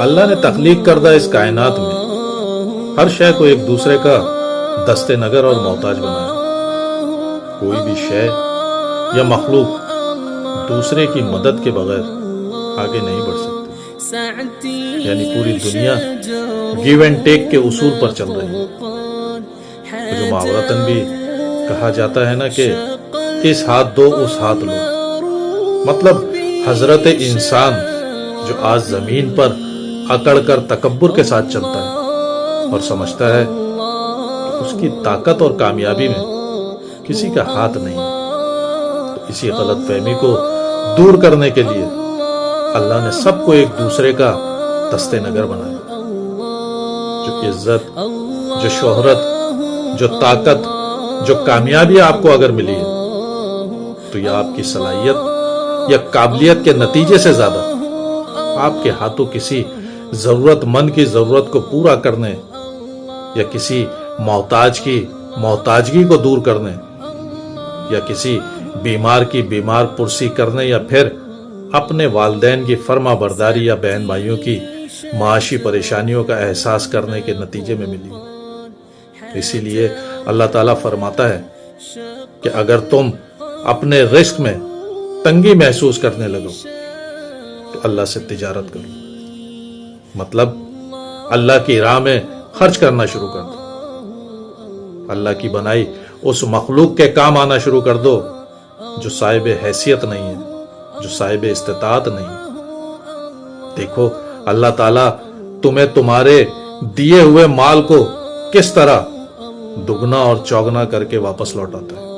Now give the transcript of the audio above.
اللہ نے تخلیق کردہ اس کائنات میں ہر شے کو ایک دوسرے کا دستے نگر اور محتاج بنایا۔ کوئی بھی شے یا مخلوق دوسرے کی مدد کے بغیر آگے نہیں بڑھ سکتی، یعنی پوری دنیا گیو اینڈ ٹیک کے اصول پر چل رہی ہے، جو محاورتاً بھی کہا جاتا ہے نا کہ اس ہاتھ دو اس ہاتھ لو۔ مطلب حضرت انسان جو آج زمین پر اکڑ کر تکبر کے ساتھ چلتا ہے اور سمجھتا ہے کہ اس کی طاقت اور کامیابی میں کسی کا ہاتھ نہیں ہے، تو اسی غلط فہمی کو دور کرنے کے لیے اللہ نے سب کو ایک دوسرے کا دستے نگر بنایا۔ جو عزت، جو شہرت، جو طاقت، جو کامیابی آپ کو اگر ملی ہے تو یہ آپ کی صلاحیت یا قابلیت کے نتیجے سے زیادہ آپ کے ہاتھوں کسی ضرورت مند کی ضرورت کو پورا کرنے یا کسی محتاج کی محتاجگی کو دور کرنے یا کسی بیمار کی بیمار پرسی کرنے یا پھر اپنے والدین کی فرما برداری یا بہن بھائیوں کی معاشی پریشانیوں کا احساس کرنے کے نتیجے میں ملی۔ اسی لیے اللہ تعالیٰ فرماتا ہے کہ اگر تم اپنے رزق میں تنگی محسوس کرنے لگو تو اللہ سے تجارت کرو، مطلب اللہ کی راہ میں خرچ کرنا شروع کر دو۔ اللہ کی بنائی اس مخلوق کے کام آنا شروع کر دو جو صاحب حیثیت نہیں ہے، جو صاحب استطاعت نہیں ہے۔ دیکھو اللہ تعالیٰ تمہیں تمہارے دیے ہوئے مال کو کس طرح دگنا اور چوگنا کر کے واپس لوٹاتا ہے۔